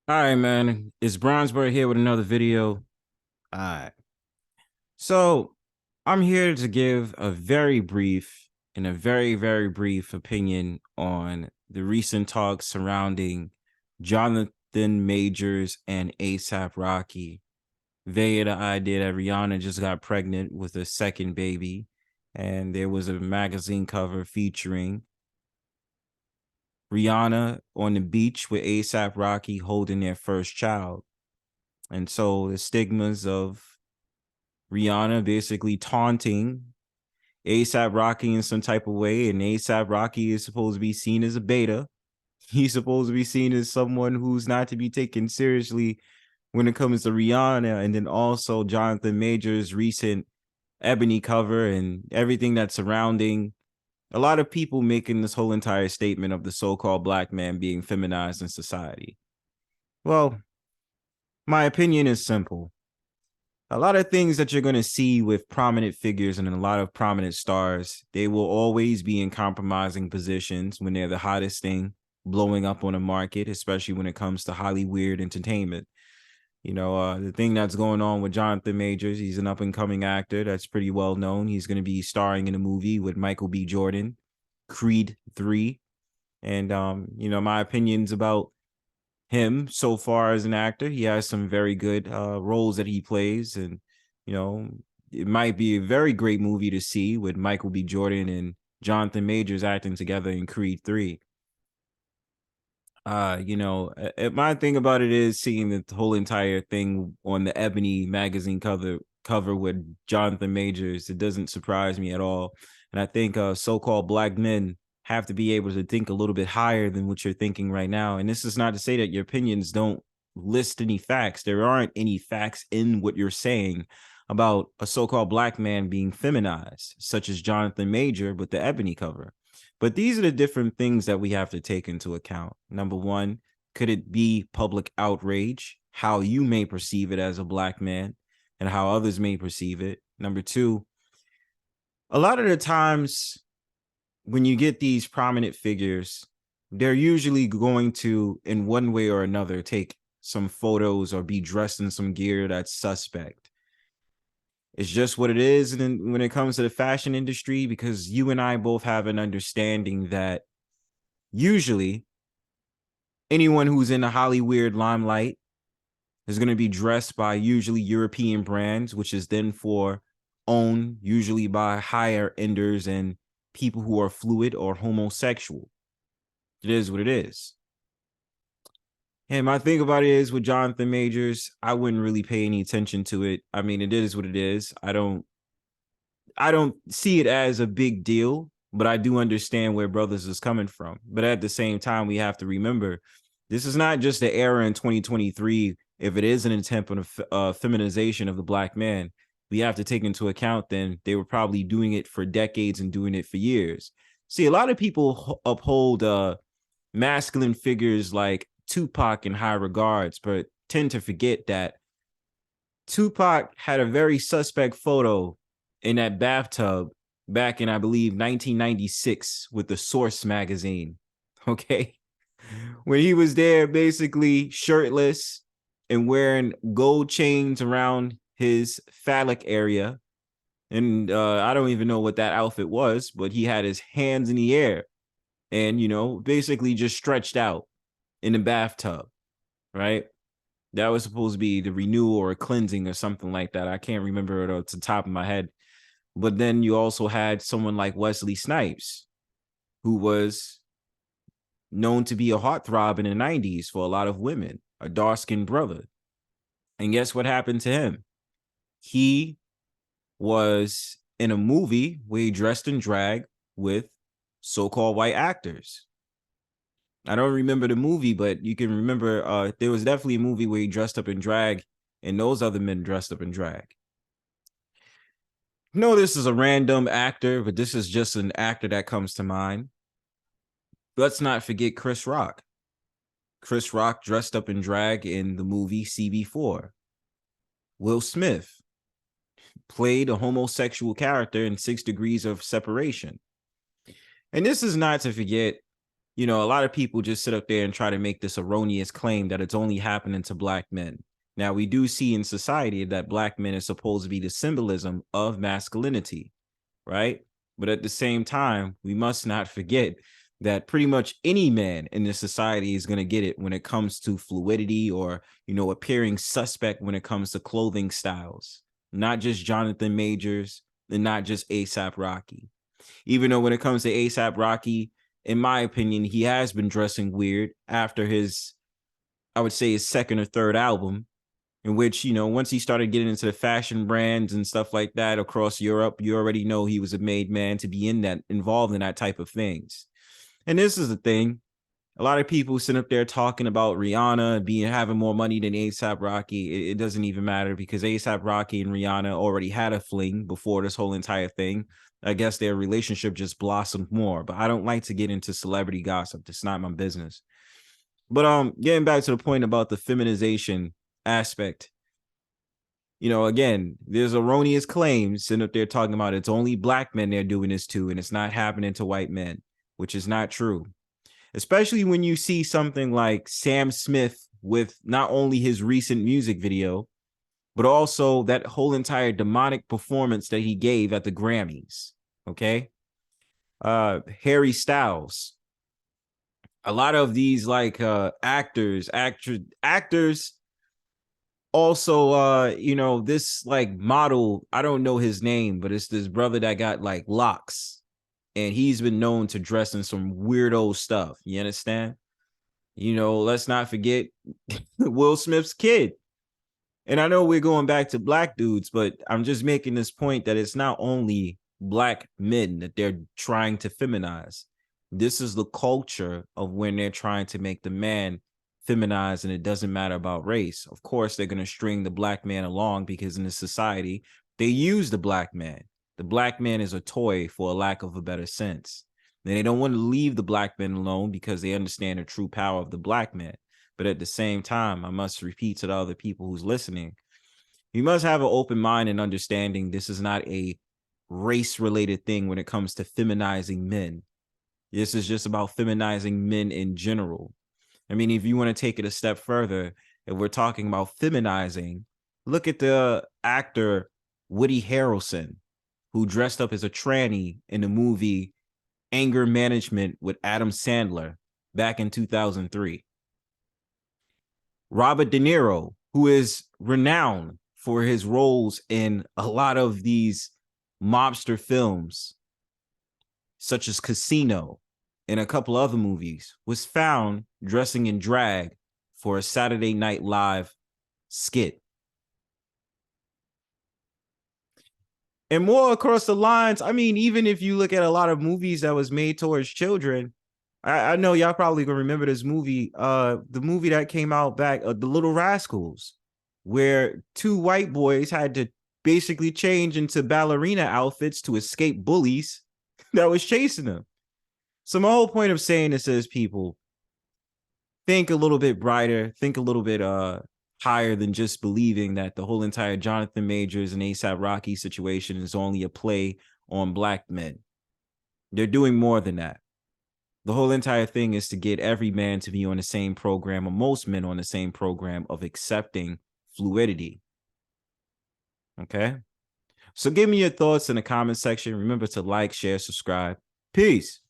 All right, man. It's Bronzebird here with another video. All right. So I'm here to give a very brief and a very brief opinion on the recent talks surrounding Jonathan Majors and ASAP Rocky via the idea that Rihanna just got pregnant with a second baby, and there was a magazine cover featuring Rihanna on the beach with ASAP Rocky holding their first child. And so the stigmas of Rihanna basically taunting ASAP Rocky in some type of way, and ASAP Rocky is supposed to be seen as a beta. He's supposed to be seen as someone who's not to be taken seriously when it comes to Rihanna, and then also Jonathan Majors' recent Ebony cover and everything that's surrounding a lot of people making this whole entire statement of the so-called black man being feminized in society. Well, my opinion is simple. A lot of things that you're going to see with prominent figures and a lot of prominent stars, they will always be in compromising positions when they're the hottest thing blowing up on the market, especially when it comes to Hollywood entertainment. The thing that's going on with Jonathan Majors, he's an up and coming actor that's pretty well known. He's going to be starring in a movie with Michael B. Jordan, Creed 3. And, my opinions about him so far as an actor. He has some very good roles that he plays, and it might be a very great movie to see with Michael B. Jordan and Jonathan Majors acting together in Creed 3. My thing about it is seeing the whole entire thing on the Ebony magazine cover with Jonathan Majors. It doesn't surprise me at all, and I think so-called black men have to be able to think a little bit higher than what you're thinking right now. And this is not to say that your opinions don't list any facts. There aren't any facts in what you're saying about a so-called black man being feminized, such as Jonathan Major with the Ebony cover. But these are the different things that we have to take into account. Number one, could it be public outrage, how you may perceive it as a black man and how others may perceive it? Number two, a lot of the times when you get these prominent figures, they're usually going to, in one way or another, take some photos or be dressed in some gear that's suspect. It's just what it is. And then when it comes to the fashion industry, because you and I both have an understanding that usually anyone who's in the Hollywood limelight is going to be dressed by usually European brands, which is then for owned usually by higher enders and people who are fluid or homosexual. It is what it is. And my thing about it is with Jonathan Majors, I wouldn't really pay any attention to it. I mean, it is what it is. I don't see it as a big deal, but I do understand where brothers is coming from. But at the same time, we have to remember this is not just the era in 2023. If it is an attempt on a feminization of the black man, we have to take into account then they were probably doing it for decades and doing it for years. See, a lot of people uphold masculine figures like Tupac in high regards, but tend to forget that Tupac had a very suspect photo in that bathtub back in, I believe, 1996 with the Source magazine. Okay. When he was there basically shirtless and wearing gold chains around his phallic area. And I don't even know what that outfit was, but he had his hands in the air and, basically just stretched out in the bathtub, right? That was supposed to be the renewal or a cleansing or something like that. I can't remember it off the top of my head. But then you also had someone like Wesley Snipes, who was known to be a heartthrob in the 90s for a lot of women, a dark-skinned brother. And guess what happened to him? He was in a movie where he dressed in drag with so-called white actors. I don't remember the movie, but you can remember there was definitely a movie where he dressed up in drag and those other men dressed up in drag. No, this is a random actor, but this is just an actor that comes to mind. Let's not forget Chris Rock. Chris Rock dressed up in drag in the movie CB4. Will Smith played a homosexual character in 6 Degrees of Separation. And this is not to forget a lot of people just sit up there and try to make this erroneous claim that it's only happening to black men. Now, we do see in society that black men are supposed to be the symbolism of masculinity, right? But at the same time, we must not forget that pretty much any man in this society is going to get it when it comes to fluidity or, appearing suspect when it comes to clothing styles, not just Jonathan Majors and not just ASAP Rocky. Even though when it comes to ASAP Rocky, in my opinion, he has been dressing weird after his, I would say, his second or third album, in which, once he started getting into the fashion brands and stuff like that across Europe, you already know he was a made man to be involved in that type of things. And this is the thing. A lot of people sit up there talking about Rihanna having more money than ASAP Rocky. It doesn't even matter because ASAP Rocky and Rihanna already had a fling before this whole entire thing. I guess their relationship just blossomed more, but I don't like to get into celebrity gossip. That's not my business. But getting back to the point about the feminization aspect, again, there's erroneous claims sitting up there talking about it's only black men they're doing this to, and it's not happening to white men, which is not true. Especially when you see something like Sam Smith with not only his recent music video, but also that whole entire demonic performance that he gave at the Grammys. Okay. Harry Styles. A lot of these actors also, this model, I don't know his name, but it's this brother that got locks, and he's been known to dress in some weirdo stuff. You understand? Let's not forget Will Smith's kid. And I know we're going back to black dudes, but I'm just making this point that it's not only black men that they're trying to feminize. This is the culture of when they're trying to make the man feminized, and it doesn't matter about race. Of course, they're going to string the black man along because in this society, they use the black man. The black man is a toy, for a lack of a better sense. And they don't want to leave the black man alone because they understand the true power of the black man. But at the same time, I must repeat to the other people who's listening, you must have an open mind and understanding this is not a race-related thing when it comes to feminizing men. This is just about feminizing men in general. I mean, if you want to take it a step further, if we're talking about feminizing, look at the actor Woody Harrelson, who dressed up as a tranny in the movie Anger Management with Adam Sandler back in 2003. Robert De Niro, who is renowned for his roles in a lot of these mobster films, such as Casino and a couple other movies, was found dressing in drag for a Saturday Night Live skit. And more across the lines, I mean, even if you look at a lot of movies that was made towards children, I know y'all probably gonna remember this movie, the movie that came out back, The Little Rascals, where two white boys had to basically change into ballerina outfits to escape bullies that was chasing them. So my whole point of saying this is, people, think a little bit brighter, think a little bit higher than just believing that the whole entire Jonathan Majors and ASAP Rocky situation is only a play on black men. They're doing more than that. The whole entire thing is to get every man to be on the same program, or most men on the same program of accepting fluidity. Okay? So give me your thoughts in the comment section. Remember to like, share, subscribe. Peace.